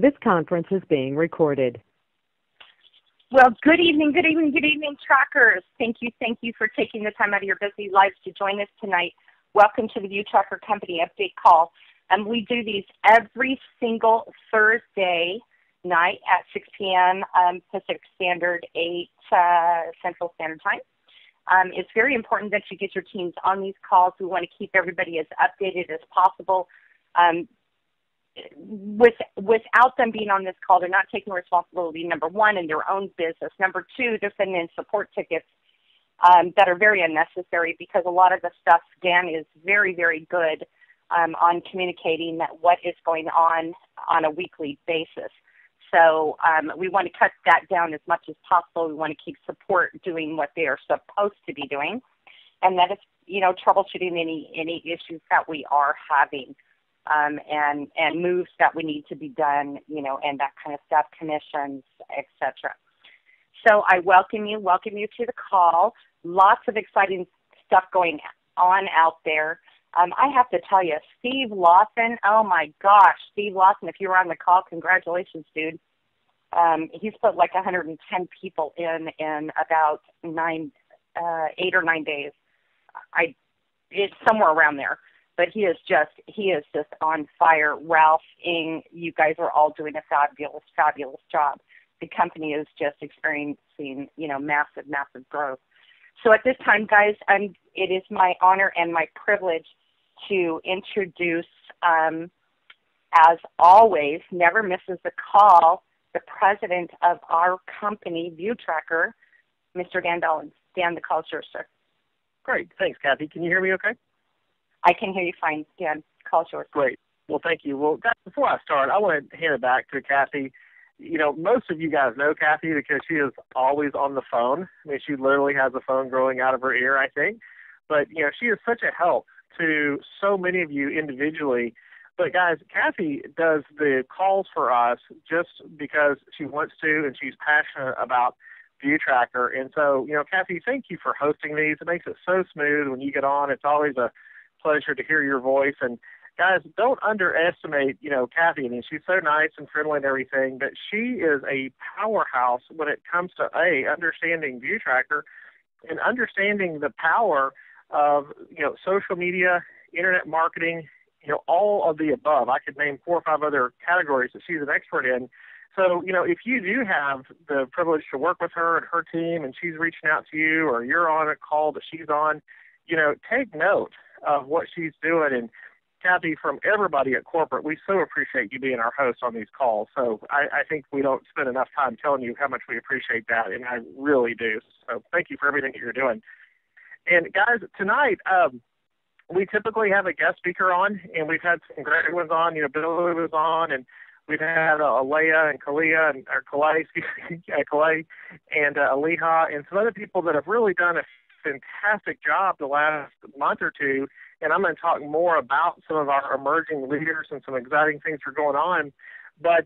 This conference is being recorded. Well, good evening, trackers. Thank you for taking the time out of your busy lives to join us tonight. Welcome to the View Tracker Company Update Call. We do these every single Thursday night at 6 p.m. Pacific Standard, 8 Central Standard Time. It's very important that you get your teams on these calls. We want to keep everybody as updated as possible. Without them being on this call, they're not taking responsibility, number one, in their own business. Number two, they're sending in support tickets that are very unnecessary, because a lot of the stuff, Dan is very, very good on communicating what is going on a weekly basis. So we want to cut that down as much as possible. We want to keep support doing what they are supposed to be doing, and that is, troubleshooting any issues that we are having. And moves that we need to be done, and that kind of stuff, commissions, etc. So I welcome you to the call. Lots of exciting stuff going on out there. I have to tell you, Steve Lawson, oh my gosh, Steve Lawson, if you were on the call, congratulations, dude. He's put like 110 people in about 8 or 9 days. It's somewhere around there. But he is just on fire. Ralph, Ing, you guys are all doing a fabulous, fabulous job. The company is just experiencing, massive, massive growth. So at this time, guys, it is my honor and my privilege to introduce, as always, never misses a call, the president of our company, View Tracker, Mr. Dan Dollins. Dan, the call is yours, sir. Great. Thanks, Kathy. Can you hear me okay? I can hear you fine, Dan. Call yours. Great. Well, thank you. Well, guys, before I start, I want to hand it back to Kathy. Most of you guys know Kathy because she is always on the phone. I mean, she literally has a phone growing out of her ear, I think. But, she is such a help to so many of you individually. But, guys, Kathy does the calls for us just because she wants to, and she's passionate about View Tracker. And so, Kathy, thank you for hosting these. It makes it so smooth when you get on. It's always a pleasure to hear your voice. And guys, don't underestimate, Kathy. I mean, she's so nice and friendly and everything, but she is a powerhouse when it comes to understanding View Tracker and understanding the power of, social media, internet marketing, all of the above. I could name 4 or 5 other categories that she's an expert in. So, if you do have the privilege to work with her and her team, and she's reaching out to you, or you're on a call that she's on, take note of what she's doing. And Kathy, from everybody at corporate, we so appreciate you being our host on these calls. So I think we don't spend enough time telling you how much we appreciate that, and I really do. So thank you for everything that you're doing. And guys, tonight we typically have a guest speaker on, and we've had some great ones on. Billy was on, and we've had Alea and Kalia and Kalei and Aliha, and some other people that have really done a fantastic job the last month or two, and I'm going to talk more about some of our emerging leaders and some exciting things that are going on. But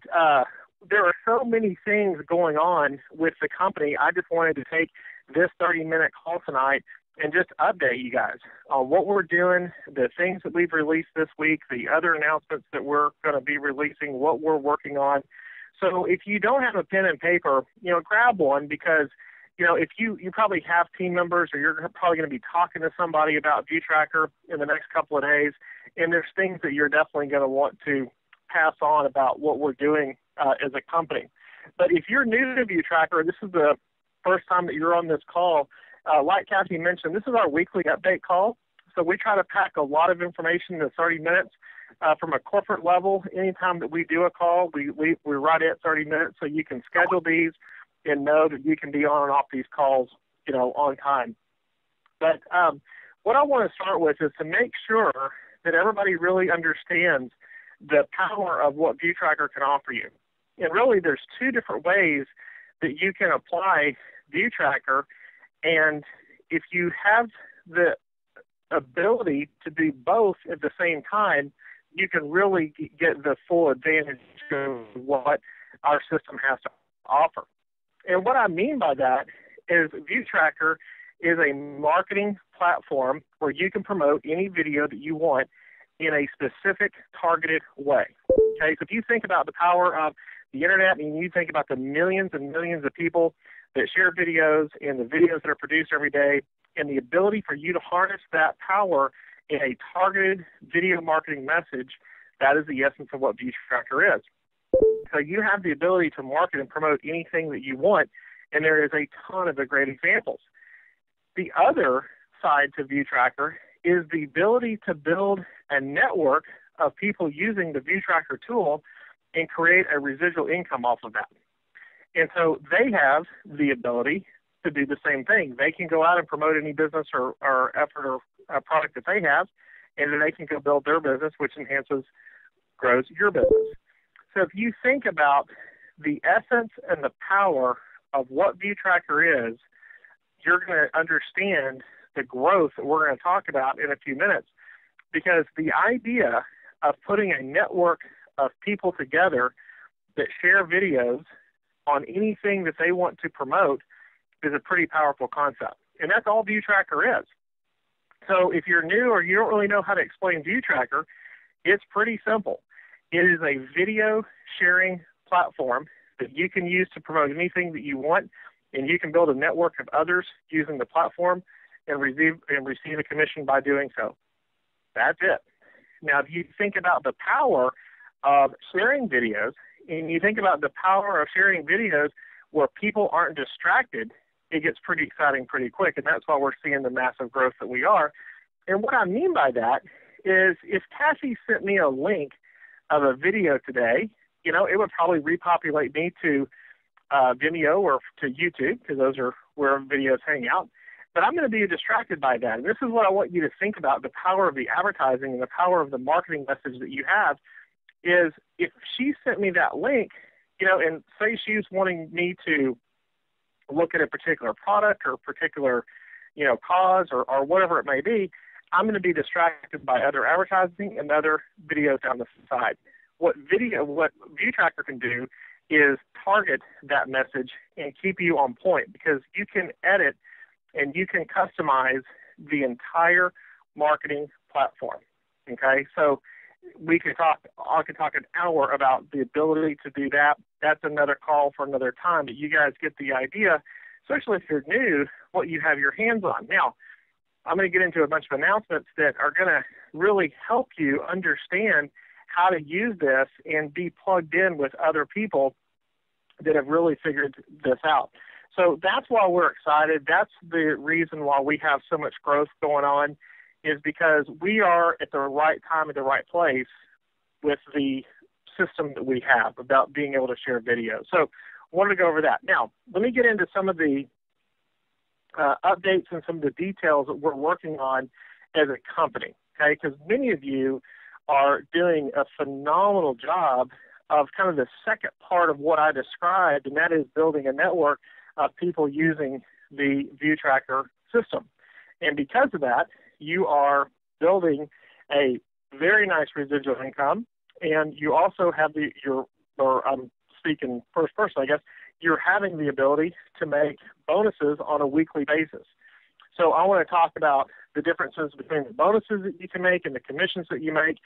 there are so many things going on with the company. I just wanted to take this 30-minute call tonight and just update you guys on what we're doing, the things that we've released this week, the other announcements that we're going to be releasing, what we're working on. So if you don't have a pen and paper, grab one, because if you probably have team members, or you're probably going to be talking to somebody about View Tracker in the next couple of days, and there's things that you're definitely going to want to pass on about what we're doing as a company. But if you're new to View Tracker, this is the first time that you're on this call, like Kathy mentioned, this is our weekly update call. So we try to pack a lot of information in 30 minutes. From a corporate level, anytime that we do a call, we're right at 30 minutes, so you can schedule these and know that you can be on and off these calls, on time. But what I want to start with is to make sure that everybody really understands the power of what View Tracker can offer you. And really, there's 2 different ways that you can apply View Tracker. And if you have the ability to do both at the same time, you can really get the full advantage of what our system has to offer. And what I mean by that is View Tracker is a marketing platform where you can promote any video that you want in a specific targeted way. Okay, so if you think about the power of the internet and you think about the millions and millions of people that share videos and the videos that are produced every day and the ability for you to harness that power in a targeted video marketing message, that is the essence of what ViewTracker is. So you have the ability to market and promote anything that you want, and there is a ton of great examples. The other side to ViewTracker is the ability to build a network of people using the ViewTracker tool and create a residual income off of that. And so they have the ability to do the same thing. They can go out and promote any business or effort or product that they have, and then they can go build their business, which grows your business. So if you think about the essence and the power of what ViewTracker is, you're going to understand the growth that we're going to talk about in a few minutes, because the idea of putting a network of people together that share videos on anything that they want to promote is a pretty powerful concept. And that's all ViewTracker is. So if you're new or you don't really know how to explain ViewTracker, it's pretty simple. It is a video sharing platform that you can use to promote anything that you want, and you can build a network of others using the platform and receive a commission by doing so. That's it. Now, if you think about the power of sharing videos, and you think about the power of sharing videos where people aren't distracted, it gets pretty exciting pretty quick, and that's why we're seeing the massive growth that we are. And what I mean by that is if Cassie sent me a link of a video today, it would probably repopulate me to Vimeo or to YouTube, because those are where videos hang out. But I'm going to be distracted by that. And this is what I want you to think about, the power of the advertising and the power of the marketing message that you have, is if she sent me that link, and say she's wanting me to look at a particular product or a particular, cause or whatever it may be, I'm going to be distracted by other advertising and other videos down the side. What ViewTracker can do is target that message and keep you on point, because you can edit and you can customize the entire marketing platform. Okay, so I could talk an hour about the ability to do that. That's another call for another time, but you guys get the idea, especially if you're new, what you have your hands on. Now, I'm going to get into a bunch of announcements that are going to really help you understand how to use this and be plugged in with other people that have really figured this out. So that's why we're excited. That's the reason why we have so much growth going on, is because we are at the right time at the right place with the system that we have about being able to share video. So I wanted to go over that. Now, let me get into some of the updates and some of the details that we're working on as a company, okay? Because many of you are doing a phenomenal job of kind of the second part of what I described, and that is building a network of people using the ViewTracker system. And because of that, you are building a very nice residual income, and you also have I'm speaking first person, I guess, you're having the ability to make bonuses on a weekly basis. So I want to talk about the differences between the bonuses that you can make and the commissions that you make.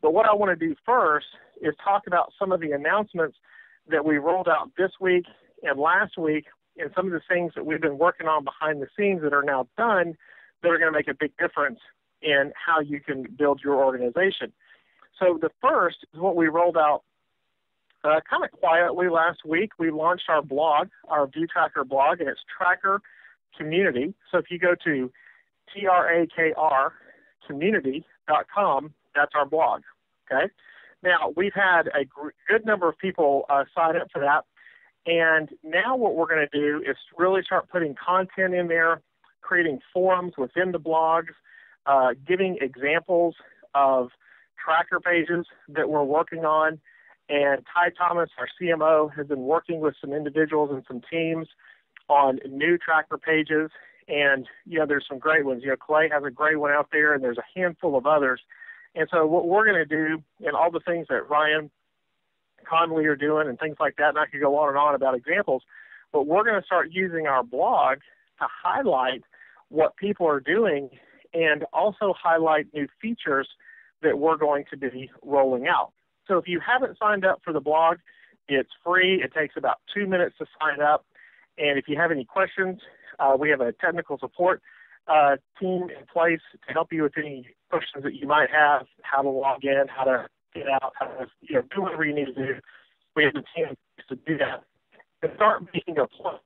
But what I want to do first is talk about some of the announcements that we rolled out this week and last week, and some of the things that we've been working on behind the scenes that are now done that are going to make a big difference in how you can build your organization. So the first is what we rolled out kind of quietly last week. We launched our blog, our ViewTracker blog, and it's Tracker Community. So if you go to TRAKR community.com, that's our blog, okay? Now, we've had a good number of people sign up for that, and now what we're going to do is really start putting content in there, creating forums within the blogs, giving examples of tracker pages that we're working on. And Ty Thomas, our CMO, has been working with some individuals and some teams on new tracker pages. And, there's some great ones. Clay has a great one out there, and there's a handful of others. And so what we're going to do, and all the things that Ryan Conley are doing and things like that, and I could go on and on about examples, but we're going to start using our blog to highlight what people are doing and also highlight new features that we're going to be rolling out. So if you haven't signed up for the blog, it's free. It takes about 2 minutes to sign up. And if you have any questions, we have a technical support team in place to help you with any questions that you might have, how to log in, how to get out, how to do whatever you need to do. We have a team to do that. And start making a plus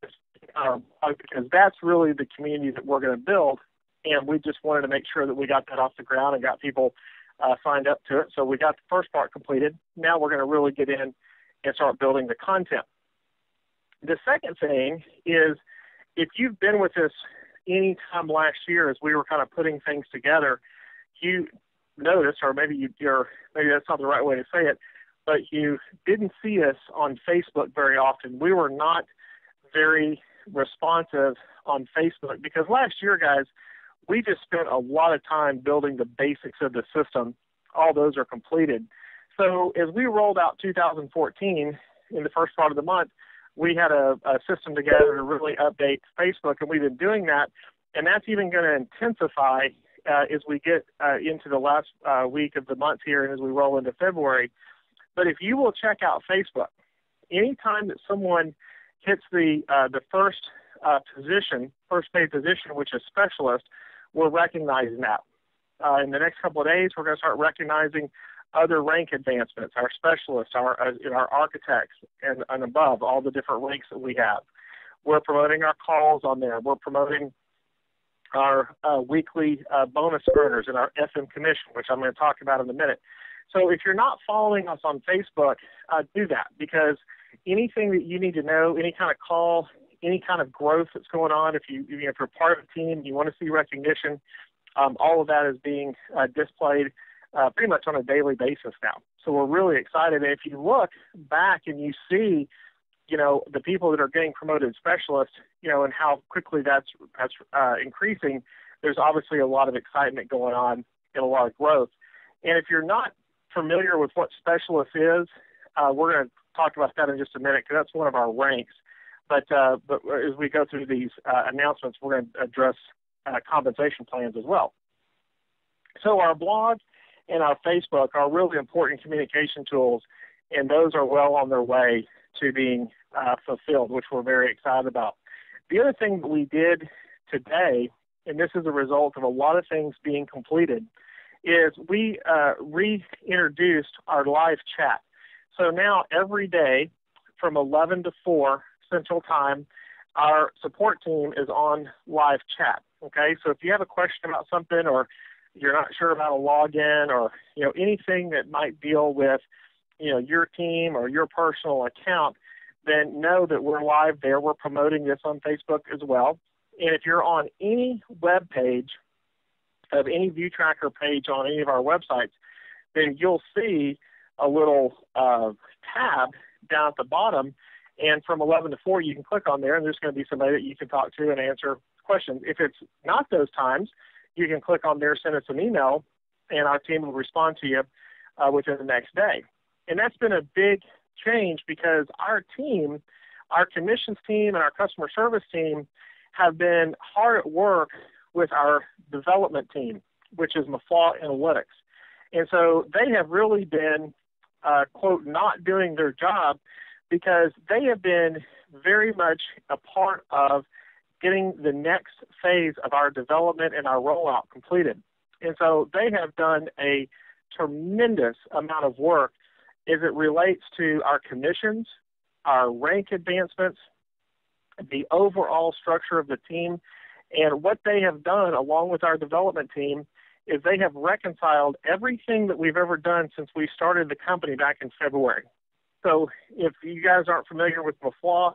because that's really the community that we're going to build. And we just wanted to make sure that we got that off the ground and got people signed up to it. So we got the first part completed. Now we're going to really get in and start building the content. The second thing is, if you've been with us any time last year as we were kind of putting things together, you noticed, or maybe that's not the right way to say it, but you didn't see us on Facebook very often. We were not very responsive on Facebook because last year, guys, we just spent a lot of time building the basics of the system. All those are completed. So as we rolled out 2014 in the first part of the month, we had a system together to really update Facebook, and we've been doing that, and that's even going to intensify as we get into the last week of the month here and as we roll into February. But if you will check out Facebook, anytime that someone hits the first paid position, which is specialist, we're recognizing that. In the next couple of days, we're going to start recognizing other rank advancements, our specialists, our architects, and above, all the different ranks that we have. We're promoting our calls on there. We're promoting our weekly bonus earners and our FM commission, which I'm going to talk about in a minute. So if you're not following us on Facebook, do that, because anything that you need to know, any kind of call, any kind of growth that's going on, if you're part of a team, you want to see recognition, all of that is being displayed pretty much on a daily basis now. So we're really excited. And if you look back and you see, the people that are getting promoted specialists, and how quickly that's increasing, there's obviously a lot of excitement going on and a lot of growth. And if you're not familiar with what specialist is, we're going to talk about that in just a minute because that's one of our ranks. But as we go through these announcements, we're going to address compensation plans as well. So our blog and our Facebook are really important communication tools, and those are well on their way to being fulfilled, which we're very excited about. The other thing that we did today, and this is a result of a lot of things being completed, is we reintroduced our live chat. So now every day from 11 to 4 Central Time, our support team is on live chat. Okay, so if you have a question about something, or you're not sure about a login, or anything that might deal with your team or your personal account, then know that we're live there. We're promoting this on Facebook as well. And if you're on any web page of any view tracker page on any of our websites, then you'll see a little tab down at the bottom, and from 11 to 4 you can click on there, and there's going to be somebody that you can talk to and answer questions. If it's not those times, you can click on there, send us an email, and our team will respond to you within the next day. And that's been a big change because our team, our commissions team and our customer service team, have been hard at work with our development team, which is Maflaw Analytics. And so they have really been, quote, not doing their job because they have been very much a part of getting the next phase of our development and our rollout completed. And so they have done a tremendous amount of work as it relates to our commissions, our rank advancements, the overall structure of the team. And what they have done along with our development team is they have reconciled everything that we've ever done since we started the company back in February. So if you guys aren't familiar with Maflaw,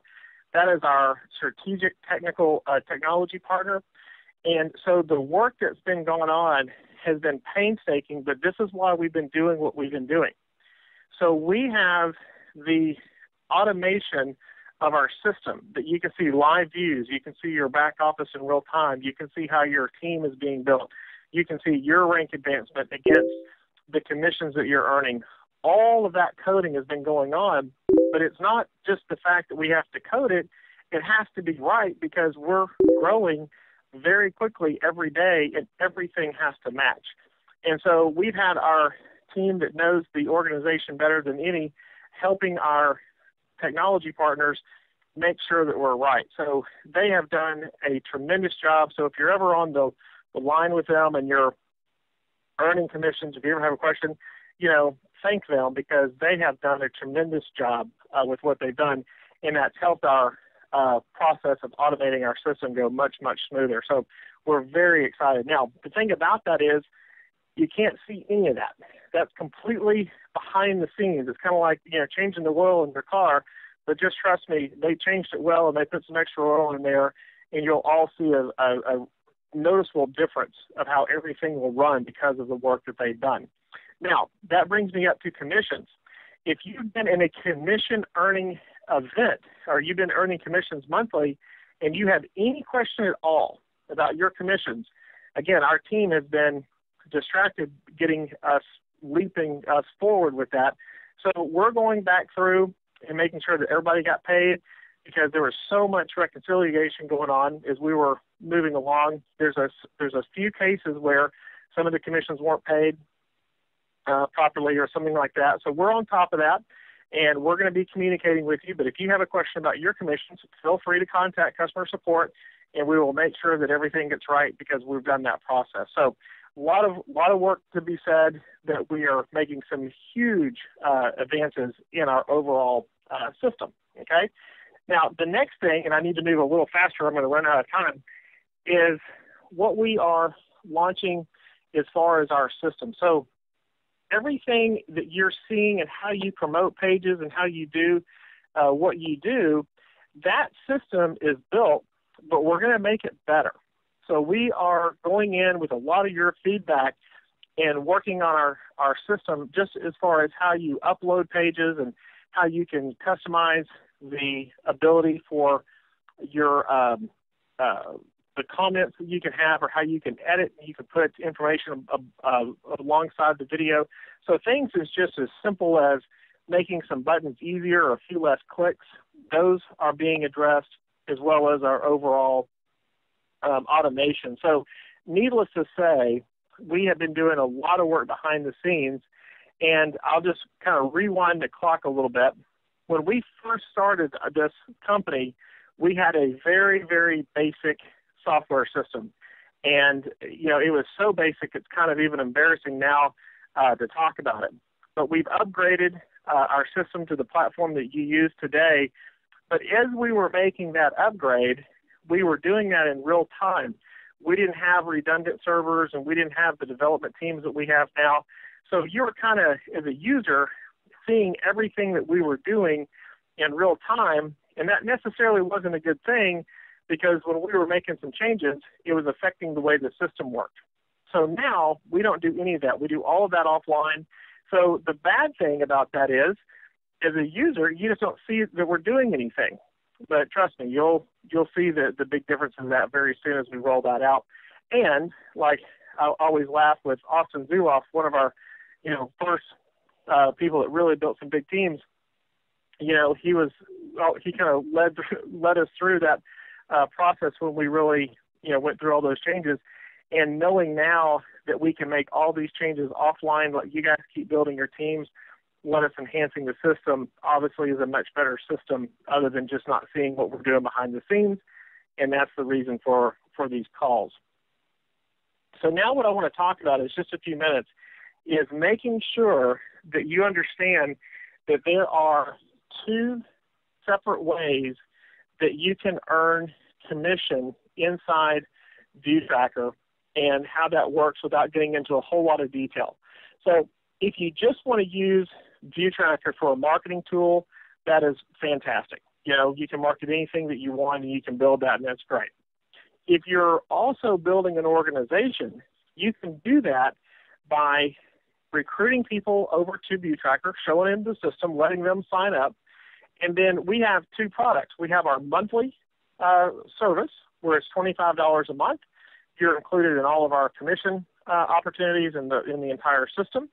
that is our strategic technology partner. And so the work that's been going on has been painstaking, but this is why we've been doing what we've been doing. So we have the automation of our system that you can see live views. You can see your back office in real time. You can see how your team is being built. You can see your rank advancement against the commissions that you're earning. All of that coding has been going on, but it's not just the fact that we have to code it. It has to be right because we're growing very quickly every day, and everything has to match. And so we've had our team that knows the organization better than any helping our technology partners make sure that we're right. So they have done a tremendous job. So if you're ever on the line with them and you're earning commissions, if you ever have a question, thank them, because they have done a tremendous job with what they've done, and that's helped our process of automating our system go much, much smoother. So we're very excited. Now, the thing about that is you can't see any of that. That's completely behind the scenes. It's kind of like, changing the oil in your car, but just trust me, they changed it well and they put some extra oil in there, and you'll all see a noticeable difference of how everything will run because of the work that they've done. Now, that brings me up to commissions. If you've been in a commission earning event, or you've been earning commissions monthly, and you have any question at all about your commissions, again, our team has been distracted leaping us forward with that. So we're going back through and making sure that everybody got paid, because there was so much reconciliation going on as we were moving along. There's a few cases where some of the commissions weren't paid properly or something like that. So we're on top of that, and we're going to be communicating with you. But if you have a question about your commissions, feel free to contact customer support, and we will make sure that everything gets right, because we've done that process. So a lot of work to be said, that we are making some huge advances in our overall system. Okay. Now, the next thing, and I need to move a little faster, I'm going to run out of time, is what we are launching as far as our system. So everything that you're seeing and how you promote pages and how you do what you do, that system is built, but we're going to make it better. So we are going in with a lot of your feedback and working on our system, just as far as how you upload pages and how you can customize the ability for your the comments that you can have, or how you can edit. You can put information alongside the video. So things is just as simple as making some buttons easier or a few less clicks. Those are being addressed, as well as our overall automation. So needless to say, we have been doing a lot of work behind the scenes, and I'll just kind of rewind the clock a little bit. When we first started this company, we had a very, very basic software system. And, it was so basic, it's kind of even embarrassing now to talk about it. But we've upgraded our system to the platform that you use today. But as we were making that upgrade, we were doing that in real time. We didn't have redundant servers, and we didn't have the development teams that we have now. So you were kind of, as a user, seeing everything that we were doing in real time, and that necessarily wasn't a good thing, because when we were making some changes, it was affecting the way the system worked. So now we don't do any of that. We do all of that offline. So the bad thing about that is, as a user, you just don't see that we're doing anything. But trust me, you'll see the big difference in that very soon as we roll that out. And like I always laugh with Austin Zuloff, one of our first people that really built some big teams. He kind of led us through that process when we really went through all those changes. And knowing now that we can make all these changes offline, let you guys keep building your teams, let us enhancing the system, obviously is a much better system, other than just not seeing what we're doing behind the scenes. And that's the reason for these calls. So now what I want to talk about is just a few minutes is making sure that you understand that there are two separate ways that you can earn commission inside ViewTracker, and how that works without getting into a whole lot of detail. So if you just want to use ViewTracker for a marketing tool, that is fantastic. You can market anything that you want, and you can build that, and that's great. If you're also building an organization, you can do that by recruiting people over to ViewTracker, showing them the system, letting them sign up. And then we have two products. We have our monthly service, where it's $25 a month. You're included in all of our commission opportunities in the entire system,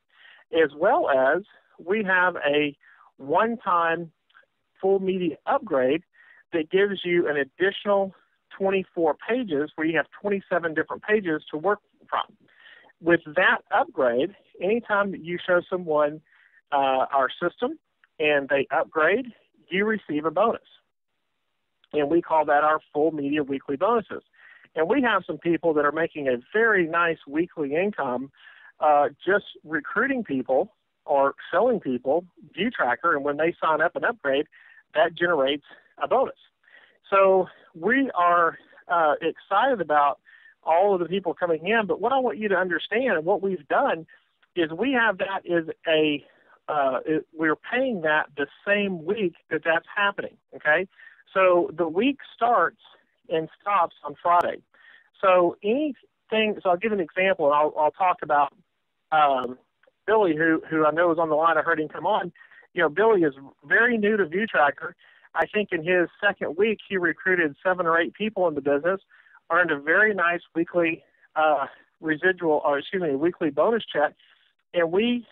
as well as we have a one-time full media upgrade that gives you an additional 24 pages, where you have 27 different pages to work from. with that upgrade, anytime that you show someone our system and they upgrade, you receive a bonus. And we call that our full media weekly bonuses. And we have some people that are making a very nice weekly income just recruiting people or showing people View Tracker, and when they sign up and upgrade, that generates a bonus. So we are excited about all of the people coming in, but what I want you to understand and what we've done is we have that as we're paying that the same week that that's happening, okay? So the week starts and stops on Friday. So I'll give an example, and I'll talk about Billy, who I know is on the line. I heard him come on. Billy is very new to View Tracker. I think in his second week, he recruited 7 or 8 people in the business, earned a very nice weekly weekly bonus check, and we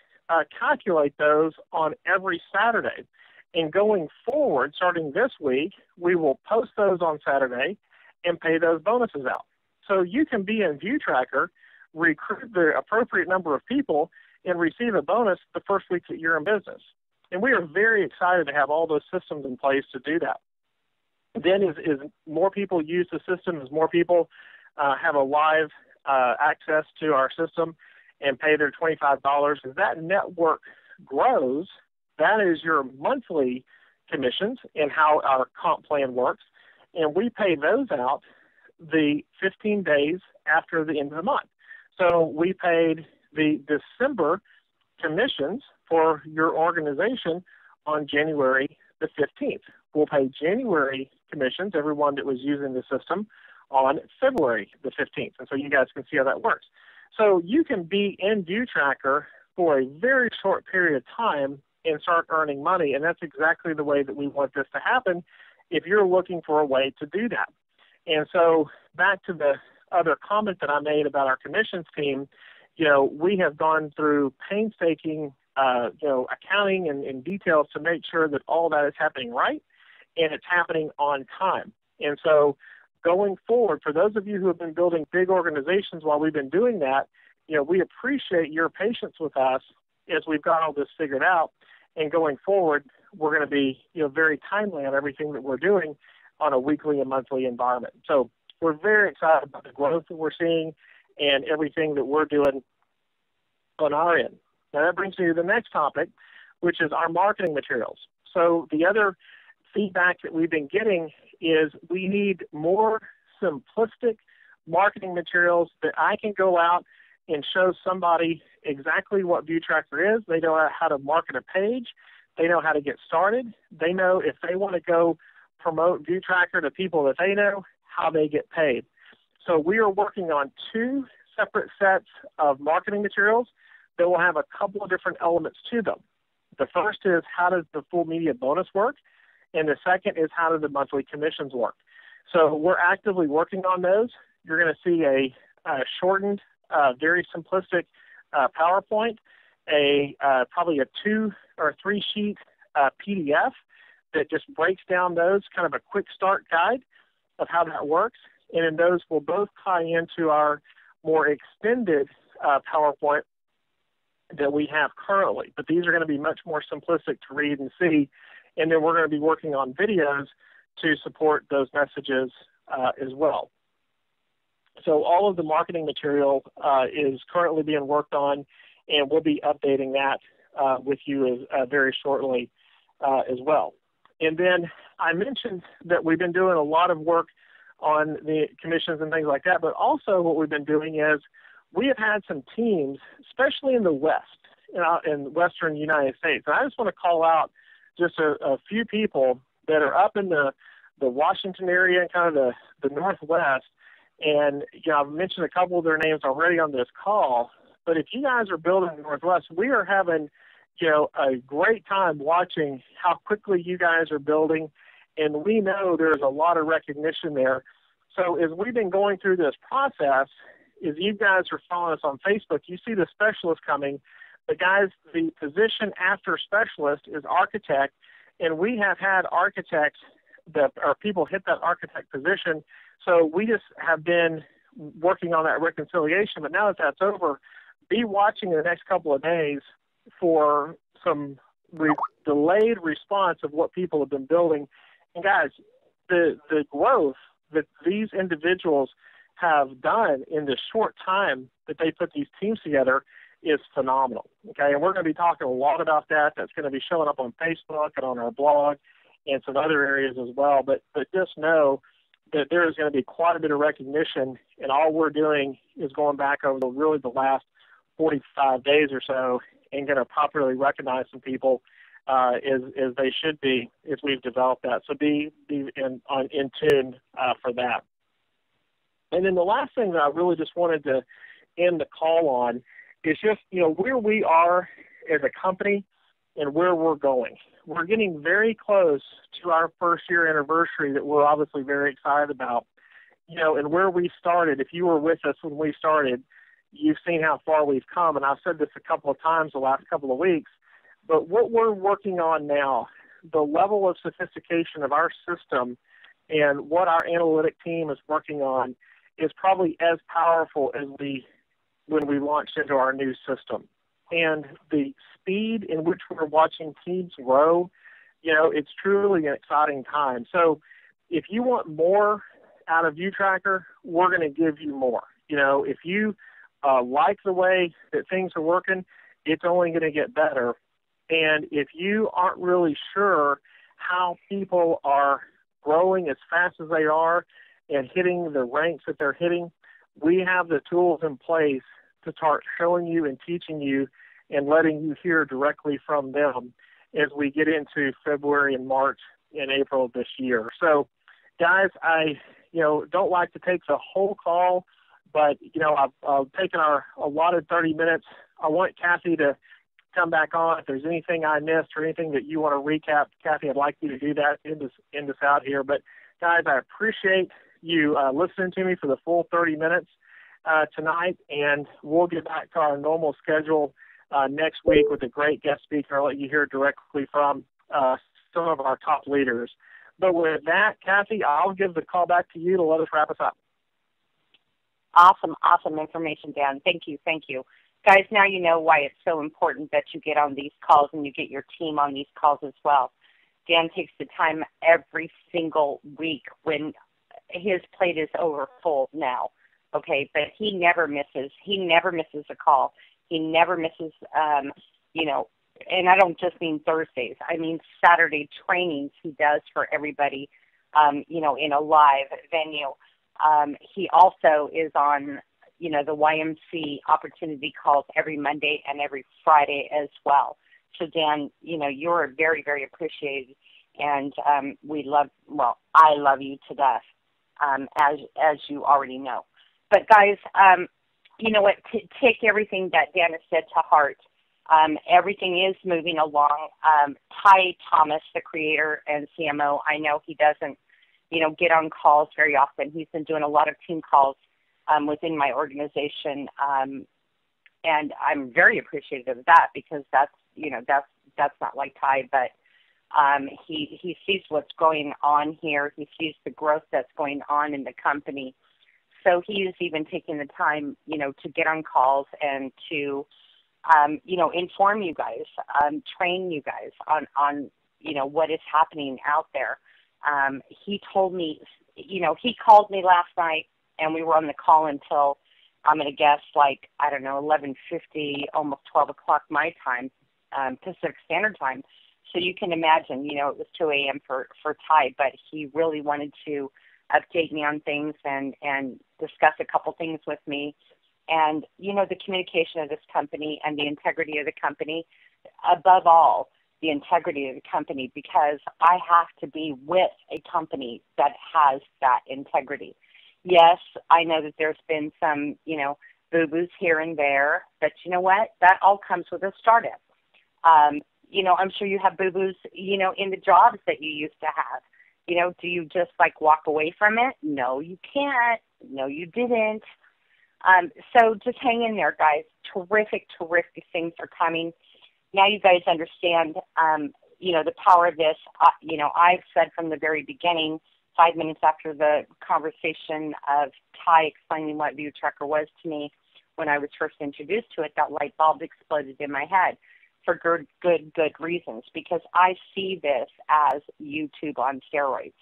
calculate those on every Saturday. And going forward, starting this week, we will post those on Saturday and pay those bonuses out. So you can be in View Tracker, recruit the appropriate number of people, and receive a bonus the first week that you're in business. And we are very excited to have all those systems in place to do that. Then as more people use the system, as more people have a live access to our system and pay their $25, as that network grows, that is your monthly commissions and how our comp plan works. And we pay those out the 15 days after the end of the month. So we paid the December commissions for your organization on January the 15th. We'll pay January commissions, everyone that was using the system, on February the 15th. And so you guys can see how that works. So you can be in View Tracker for a very short period of time and start earning money. And that's exactly the way that we want this to happen if you're looking for a way to do that. And so back to the other comment that I made about our commissions team, we have gone through painstaking, accounting and details to make sure that all that is happening right and it's happening on time. And so going forward, for those of you who have been building big organizations while we've been doing that, we appreciate your patience with us as we've got all this figured out. And going forward, we're going to be, very timely on everything that we're doing on a weekly and monthly environment. So we're very excited about the growth that we're seeing and everything that we're doing on our end. Now that brings me to the next topic, which is our marketing materials. So the other feedback that we've been getting is we need more simplistic marketing materials that I can go out and show somebody exactly what View Tracker is. They know how to market a page. They know how to get started. They know if they want to go promote View Tracker to people that they know, how they get paid. So we are working on 2 separate sets of marketing materials that will have a couple of different elements to them. The first is how does the full media bonus work? And the second is how do the monthly commissions work? So we're actively working on those. You're going to see a shortened, very simplistic PowerPoint, probably a 2 or 3 sheet PDF that just breaks down those, kind of a quick start guide of how that works. And then those will both tie into our more extended PowerPoint that we have currently. But these are going to be much more simplistic to read and see. And then we're going to be working on videos to support those messages as well. So all of the marketing material is currently being worked on, and we'll be updating that with you very shortly as well. And then I mentioned that we've been doing a lot of work on the commissions and things like that, but also what we've been doing is we have had some teams, especially in the West, in Western United States. And I just want to call out just a few people that are up in the Washington area and kind of the Northwest. And, I've mentioned a couple of their names already on this call, but if you guys are building the Northwest, we are having, a great time watching how quickly you guys are building, and we know there's a lot of recognition there. So as we've been going through this process, as you guys are following us on Facebook, you see the specialist coming. The position after specialist is architect, and we have had architects or people hit that architect position. So we just have been working on that reconciliation, but now that that's over, be watching the next couple of days for some delayed response of what people have been building. And guys, the growth that these individuals have done in the short time that they put these teams together is phenomenal. Okay, and we're going to be talking a lot about that. That's going to be showing up on Facebook and on our blog and some other areas as well. But just know that there is going to be quite a bit of recognition, and all we're doing is going back over the last 45 days or so and going to properly recognize some people as they should be as we've developed that. So be in tune for that. And then the last thing that I really just wanted to end the call on is just, where we are as a company and where we're going. We're getting very close to our first year anniversary that we're obviously very excited about. And where we started, if you were with us when we started, you've seen how far we've come. And I've said this a couple of times the last couple of weeks, but what we're working on now, the level of sophistication of our system and what our analytic team is working on is probably as powerful as when we launched into our new system. And the speed in which we're watching teams grow, it's truly an exciting time. So if you want more out of UTracker, we're going to give you more. If you like the way that things are working, it's only going to get better. And if you aren't really sure how people are growing as fast as they are and hitting the ranks that they're hitting, we have the tools in place to start showing you and teaching you and letting you hear directly from them as we get into February and March and April of this year. So, guys, I don't like to take the whole call, but I've taken our allotted 30 minutes. I want Kathy to come back on. If there's anything I missed or anything that you want to recap, Kathy, I'd like you to do that. End us out here. But guys, I appreciate you listening to me for the full 30 minutes tonight, and we'll get back to our normal schedule next week with a great guest speaker. I'll let you hear directly from some of our top leaders. But with that, Kathy, I'll give the call back to you to let us wrap us up. Awesome information, Dan. Thank you. Guys, now you know why it's so important that you get on these calls and you get your team on these calls as well. Dan takes the time every single week when his plate is over full now, okay? But he never misses. He never misses a call. He never misses, and I don't just mean Thursdays. I mean Saturday trainings he does for everybody, in a live venue. He also is on, the YMC opportunity calls every Monday and every Friday as well. So, Dan, you're very, very appreciated, and I love you to death, as you already know. But, guys, you know what, take everything that Dan has said to heart. Everything is moving along. Ty Thomas, the creator and CMO, I know he doesn't, get on calls very often. He's been doing a lot of team calls within my organization, and I'm very appreciative of that because that's not like Ty, but he sees what's going on here. He sees the growth that's going on in the company. So he is even taking the time, to get on calls and to, inform you guys, train you guys on what is happening out there. He told me, he called me last night and we were on the call until, I'm going to guess, 11:50, almost 12 o'clock my time, Pacific Standard Time. So you can imagine, it was 2 a.m. for Ty, but he really wanted to update me on things and discuss a couple things with me. And, the communication of this company and the integrity of the company, above all, the integrity of the company, because I have to be with a company that has that integrity. Yes, I know that there's been some, boo-boos here and there, but you know what? That all comes with a startup. I'm sure you have boo-boos, in the jobs that you used to have. Do you just walk away from it? No, you can't. No, you didn't. So just hang in there, guys. Terrific things are coming. Now you guys understand, the power of this. I've said from the very beginning, 5 minutes after the conversation of Ty explaining what ViewTracker was to me, when I was first introduced to it, that light bulb exploded in my head for good reasons, because I see this as YouTube on steroids.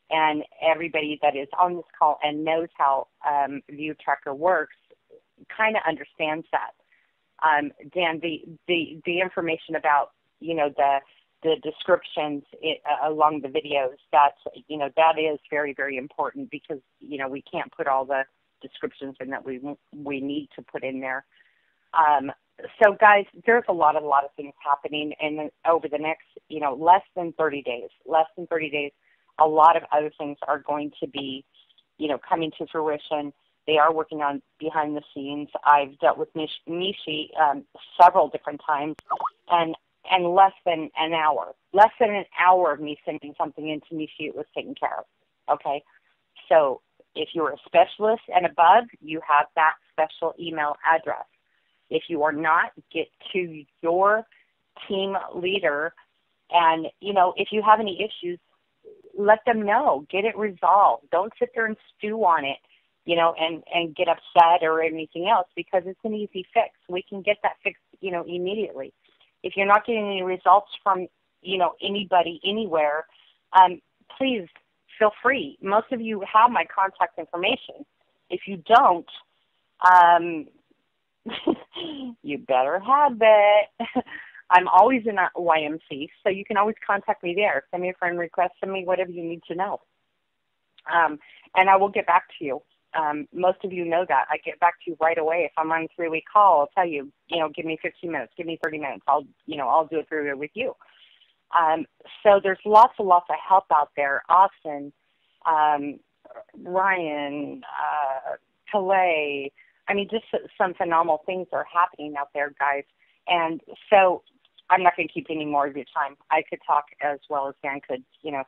And everybody that is on this call and knows how View Tracker works kind of understands that. Dan, the information about, the descriptions along the videos, that is very, very important, because, we can't put all the descriptions in that we need to put in there. So guys, there's a lot of things happening, and over the next, less than 30 days, a lot of other things are going to be, coming to fruition. They are working on behind the scenes. I've dealt with Nishi several different times, and less than an hour of me sending something into Nishi, it was taken care of. Okay, so if you're a specialist and above, you have that special email address. If you are not, get to your team leader, and if you have any issues, let them know. Get it resolved. Don't sit there and stew on it, and get upset or anything else, because it's an easy fix. We can get that fixed, immediately. If you're not getting any results from, anybody, anywhere, please feel free. Most of you have my contact information. If you don't, you better have it. I'm always in a YMC, so you can always contact me there. Send me a friend request, send me whatever you need to know. And I will get back to you. Most of you know that. I get back to you right away. If I'm on a 3-week call, I'll tell you, give me 15 minutes, give me 30 minutes. I'll do it through with you. So there's lots of help out there. Austin, Ryan, Calais. I mean, just some phenomenal things are happening out there, guys. And so I'm not going to keep any more of your time. I could talk as well as Dan could,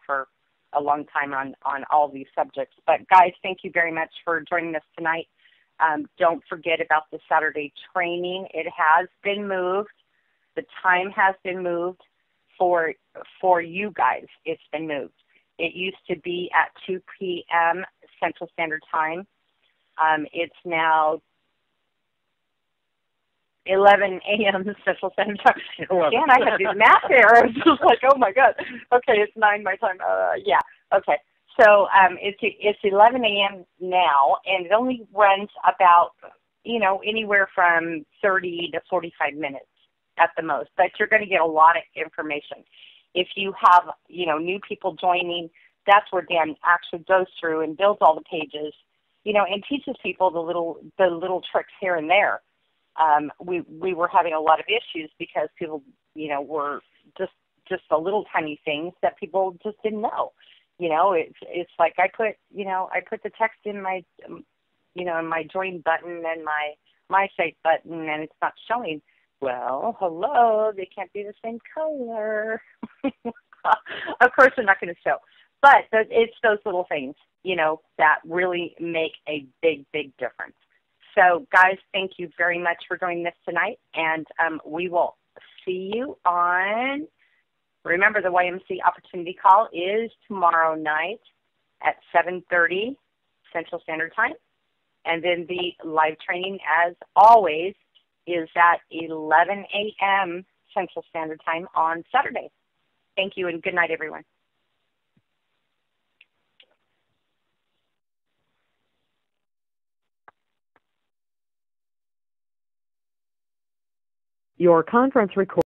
for a long time on all these subjects. But guys, thank you very much for joining us tonight. Don't forget about the Saturday training. It has been moved. The time has been moved for you guys. It's been moved. It used to be at 2 p.m. Central Standard Time. It's now 11 a.m. Central Standard Time. Dan, I had to do math there. I was just like, oh my God. Okay, it's 9 my time. Yeah. Okay. So it's 11 a.m. now, and it only runs about, anywhere from 30 to 45 minutes at the most. But you're going to get a lot of information. If you have, new people joining, that's where Dan actually goes through and builds all the pages, and teaches people the little tricks here and there. We were having a lot of issues because people, were just the little tiny things that people just didn't know. It's like I put the text in my, in my join button and my site button, and it's not showing. Well, hello, they can't be the same color. Of course, they're not going to show. But it's those little things, that really make a big, big difference. So, guys, thank you very much for joining us tonight, and we will see you on, remember, the YMC Opportunity Call is tomorrow night at 7:30 Central Standard Time, and then the live training, as always, is at 11 a.m. Central Standard Time on Saturday. Thank you, and good night, everyone. Your conference recording